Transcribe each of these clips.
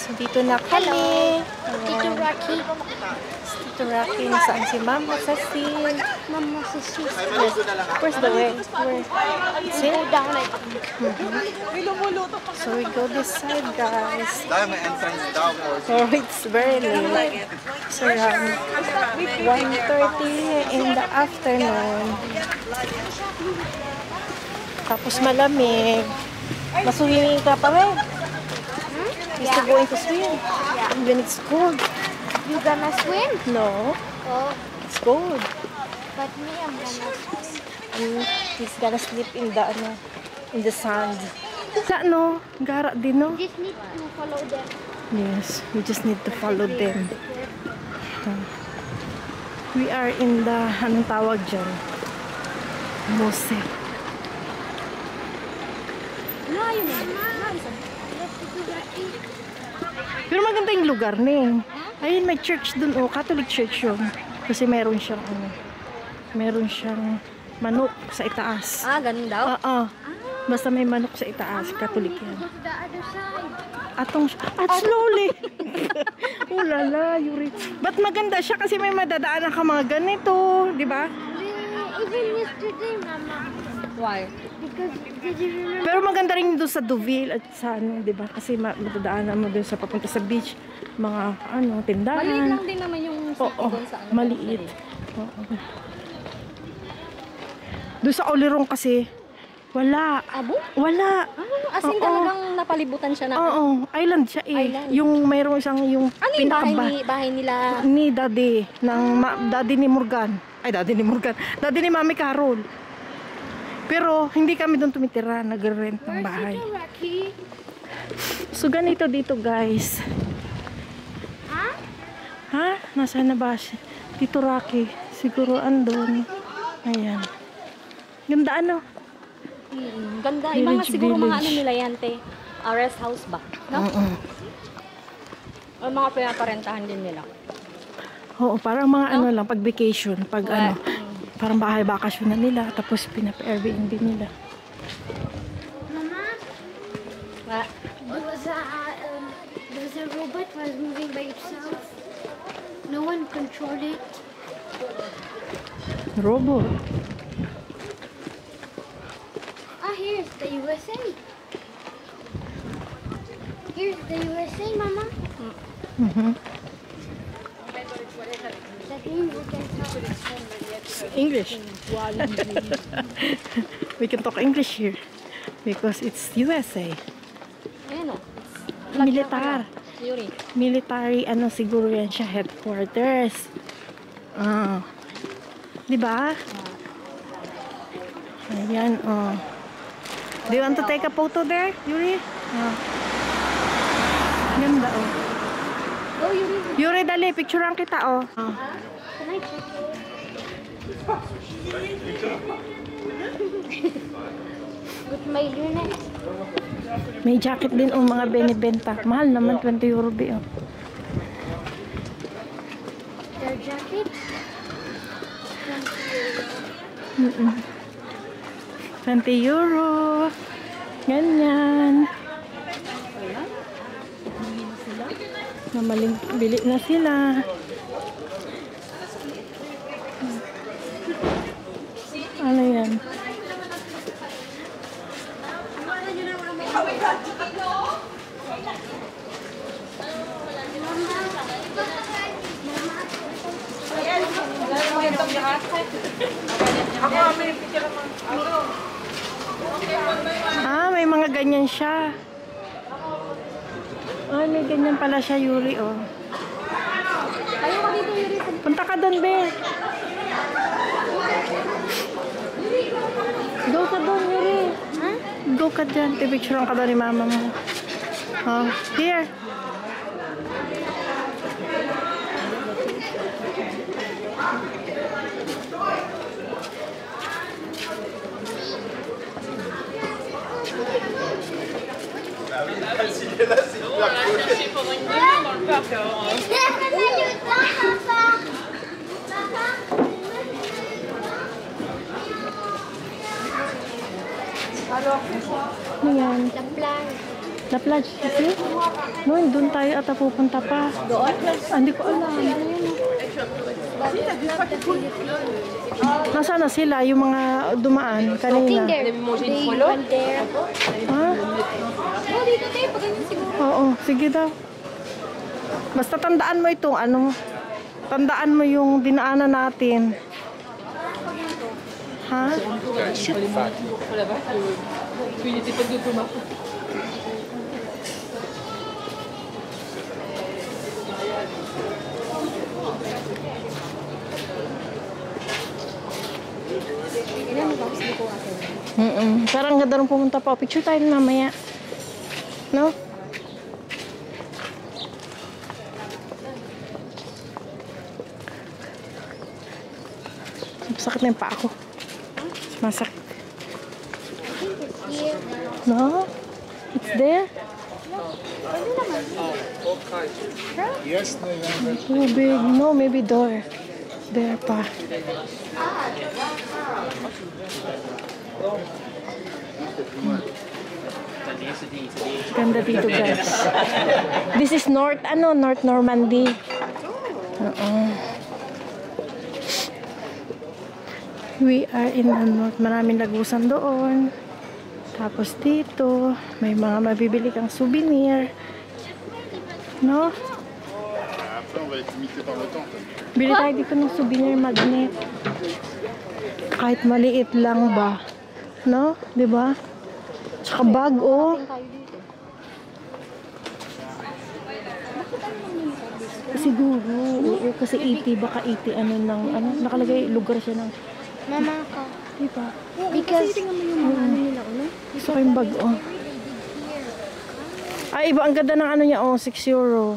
So, dito na kami. Tito Rocky. Tito Rocky. Nasaan si Mama Cecil? Mama Cecil. Yes. Where's the way? Where? It's Go it? down like So, we go this side, guys. May entrance daw. Oh, it's very late. It's around 1:30 in the afternoon. Tapos malamig. Maswimming ka pa rin. Used to going to swim. When it's cold. you gonna swim? No, Oh, it's cold. but me, I'm gonna swim. He's gonna sleep in the sand. Sa no, gara din no? You just need to follow them. Yes, we just need to follow them. We are in the, anong tawag dyan? Mose. Pero maganda yung lugar ni. Ayun, may church dun. Oh, Catholic church yun. Kasi meron siyang, meron siyang manok sa itaas. Ah, ganun daw? Oo. Basta may manok sa itaas. Catholic yan. Go to the other side. At slowly. Ulala, Yuri. Ba't maganda siya? Kasi may madadaanan ka mga ganito. Di ba? Even yesterday, Mama. Why? Because did you remember? Pero maganda rin doon sa Deauville at sa ano, di ba? Kasi madadaanan mo doon sa papunta sa beach. Mga ano, tindahan. Maliit lang din naman yung city doon sa ano. Maliit. Oo. Doon sa Olirong kasi, wala. Abo? Wala. As in talagang napalibutan siya na. Oo, island siya eh. Island. Yung mayroong isang yung Ano yung bahay nila? ni Daddy ng Daddy ni Morgan. Ay, Daddy ni Morgan. Daddy ni Mami Carol. Pero hindi kami doon tumitira, nag-rent ng bahay. Tito Rocky. So ganito dito, guys. Huh? Ha? Nasaan na ba si Tito Rocky? Siguro andun. Ayan. Ganda ano? Ganda. Yung mga Village, siguro mga village. ano nila yan, te. Rest house ba? No? Oo. O mga pinaparentahan din nila. Oo, parang mga ano lang, pag vacation, pag ano, parang bahay bakasyon na nila, tapos pinapa-Airbnb nila. Mama, Ah, there was a robot was moving by itself. No one controlled it. Robot. Ah, here's the USA. Here's the USA, Mama. Mhm. That means we can talk. English. We can talk English here because it's USA. ayan o. Militar. Yuri. Military ano siguro yan siya, headquarters. Ah. 'Di ba? Ayan, oh. Do you want to take a photo there, Yuri? Ah. Ganda, oh. Go, Yuri. Yuri, dali, picturean kita, oh. Ah. Can I check it? With my unit. May jacket din, oh, mga benibenta. Mahal naman, 20 euro, oh. Their jacket. 20 euro. Ganyan. Namaling bili na sila. Ano yan? Ah, may mga ganyan siya. Ah, may ganyan pala siya, Yuri, oh. Ayaw ka dito, Yuri. Punta ka doon, Be. Go ka doon, Yuri. Huh? Go ka dyan. Pipicturean ka doon ni mama mo. Oh, here. Ano yan? The plant. La plage kasi? No, doon tayo ata pupunta pa. Doon? Hindi ko alam. Nasaan na sila? Yung mga dumaan kanina? They went there. Ha? Oh, dito tayo. Pag ganyan siguro. Oo, sige daw. Basta tandaan mo itong ano. Tandaan mo yung dinaanan natin. Ha? Ilan mo ba? Gusto ko ako. Parang ganda rin pumunta pa. Picture tayo mamaya. No? Masakit na yung paa ko. Masakit. Here. No? It's there? Yes, no, yeah. Too big. No, maybe door. There pa. Ganda dito, guys. This is North Normandy. We are in the north. Maraming lagusan doon. Tapos dito, may mga mabibili kang souvenir. No? Après, on va être limité par le temps. Bili tayo dito ng souvenir magnet. Kahit maliit lang ba. No? 'Di ba? Tsaka bag, oh. Siguro, oo, kasi 80, baka 80, nakalagay, lugar siya ng, Mama ko. diba? Because, tingnan mo yung mga ano nila, ano? Gusto ko yung bag, oh. Ay, iba, ang ganda ng ano niya, oh, 6 euro.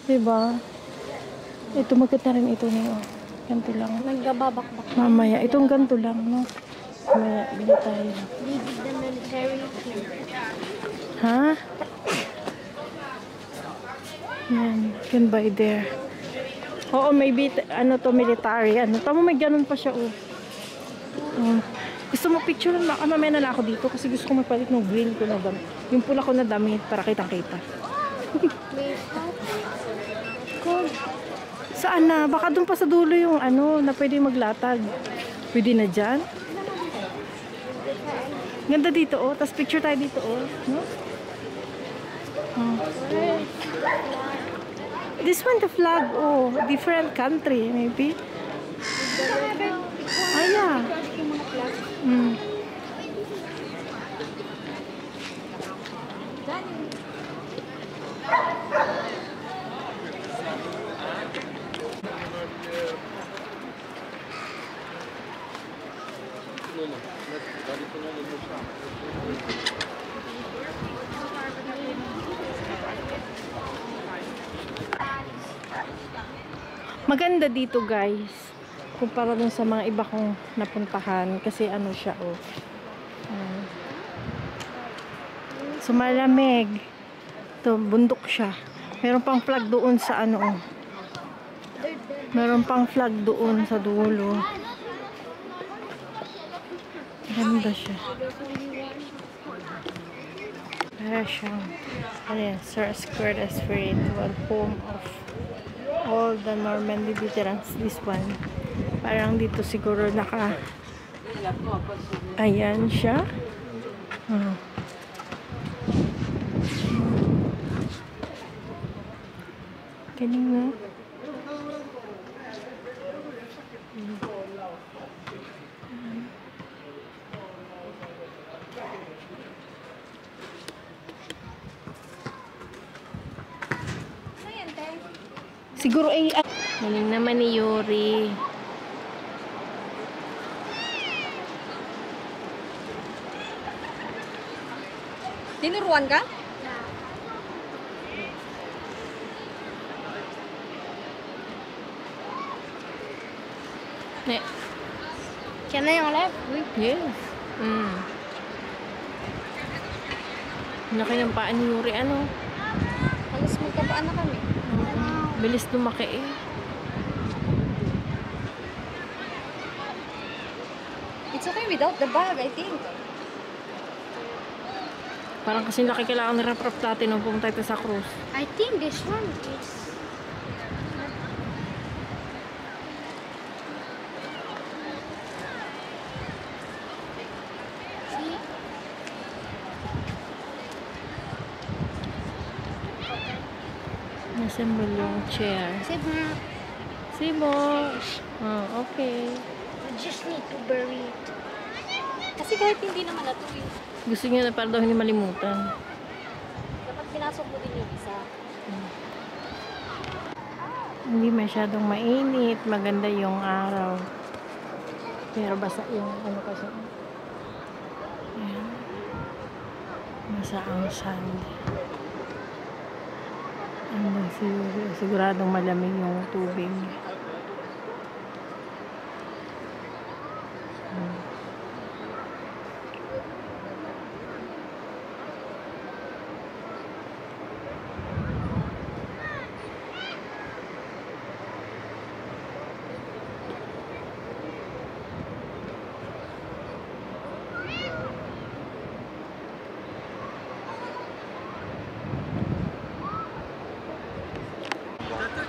Diba? Ito, maganda rin ito niya, oh. Ganito lang. Nagbabakbak. Mamaya, itong ganito lang, no? Mamaya, bili tayo. They did the military thing. Ha? Yan, you can buy there. Oo, maybe, ano to, military. Ano, tama, may ganun pa siya, oh. Gusto mo picture na, mamaya na ako dito kasi gusto ko magpalit ng green ko na damit. Yung pula ko na damit para kitang-kita. May Saan na? Baka doon pa sa dulo yung ano, na pwede maglatag. Pwede na dyan. Ganda dito, oh. Tapos picture tayo dito, oh. No? Oh. This one, the flag, oh. Different country, maybe. Ah, yeah. Mm. Maganda dito, guys, kumpara dun sa mga iba kong napuntahan kasi ano siya, oh. So malamig. Ito, bundok siya. Meron pang flag doon sa ano, oh. Meron pang flag doon sa dulo. Ganda siya. Para siyang Sir Square as spiritual home of all the Normandy veterans. This one, parang dito siguro ayan siya. Galing na. Siguro ay galing naman ni Yuri. Tinuruan ka? Ne. Can I yung left? Yes. Laki ng paa ni Yuri, ano? Halos magkapaan na kami. Bilis lumaki eh. It's okay without the bag, I think. Parang kasi nakikailangan ng rap-rap natin nung pumunta tayo sa cruise. I think this one is. See? Assemble yung chair. Sigma. Sibo. Oh, okay. I just need to bury it. Kasi kahit hindi naman na eh. Gusto niya na para daw hindi malimutan. Dapat pinasok mo din yung isa. Hindi masyadong mainit. Maganda yung araw. Pero basa yung ano kasi. Ayan. Basa ang sand. Ano, siguradong malamig yung tubig.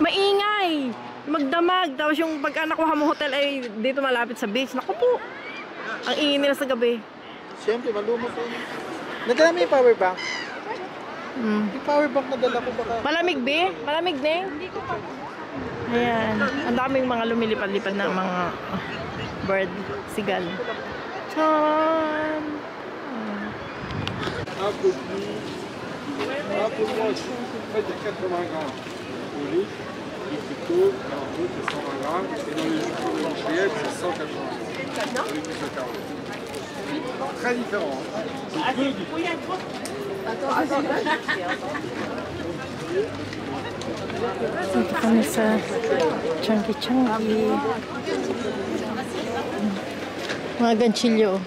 Maingay! Magdamag. Tapos yung pag nakuha mo hotel ay dito malapit sa beach. Naku po! Ang ingay nila sa gabi. Siyempre, maluma po. Nadala mo yung power bank? Mm. Yung power bank nadala ko baka... Malamig, be? Malamig, Neng? Ayan. Ang daming mga lumilipad-lipad na mga bird. Sigal. Chan! Un peu moins. En fait, il y a 80 grammes au lit, et plutôt 42 c'est 120 grammes, et dans les jus blanchées, c'est 180 grammes. Les plus de 40. Très différent. C'est peu différent. Dito kami sa Chunky Chunky. Mga ganchilyo.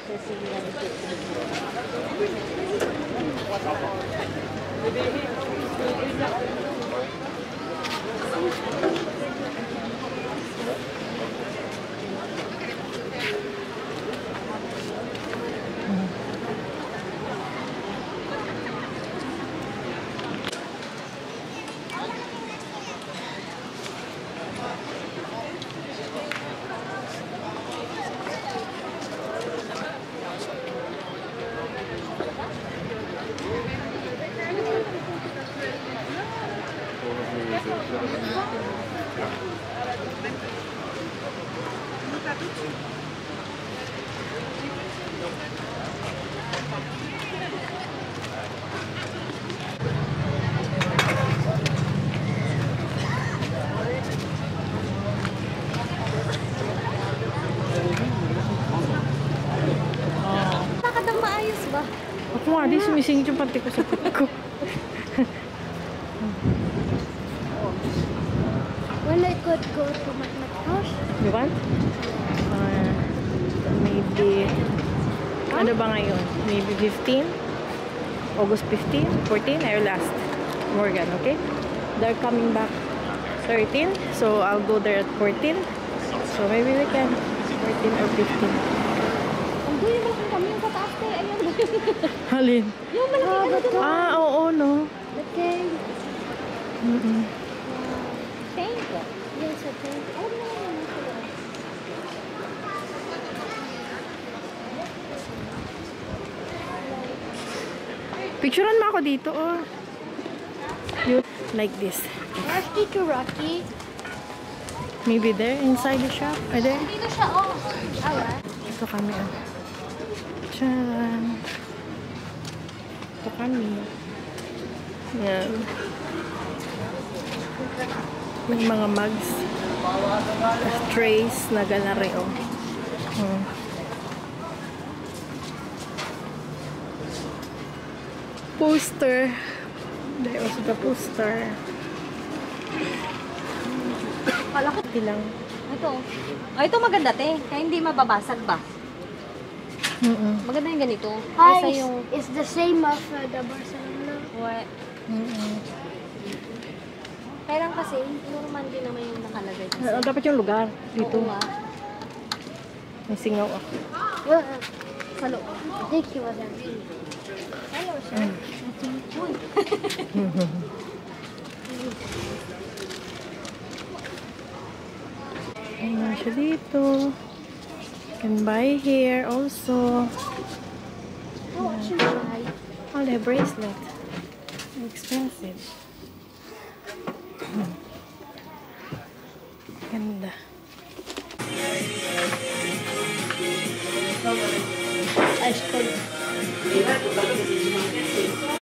Lakad ang maayos ba? Ako nga, di sumisingit yung panty ko sa puti ko. When I could go to my house. You want? Maybe, ano ba ngayon? Maybe 15? August 15? 14? I will ask Morgan, okay? They're coming back 13, so I'll go there at 14. So maybe we can 14 or 15. Ang gulo mo lang kami yung pataas tayo. Ayan. Halin? Yung malaki ano doon. Ah, oo, no? Okay. Thank you. Yes, okay. Oh, no. Picturean mo ako dito, oh. You like this. Rocky to Rocky. Maybe there, inside the shop. Are there? Dito siya, oh. Alright. Ito kami, oh. Tcharan! Ito kami. Yan. May mga mugs. Trays na ganari, oh. Poster. There also the poster. Kala ko. Ilang. Ito. Oh, ito maganda te. Kaya hindi mababasag ba? Maganda yung ganito. Hi, Kaysa yung... it's the same of the Barcelona. What? Kaya lang kasi, normal din naman yung nakalagay kasi. Dapat yung lugar. Dito. Oo nga. May singaw ako. Well, sa loob. I think he was empty. Ay, or Ayan siya dito. You can buy here also. Oh, I should try. Oh, the bracelet. Expensive. Ganda.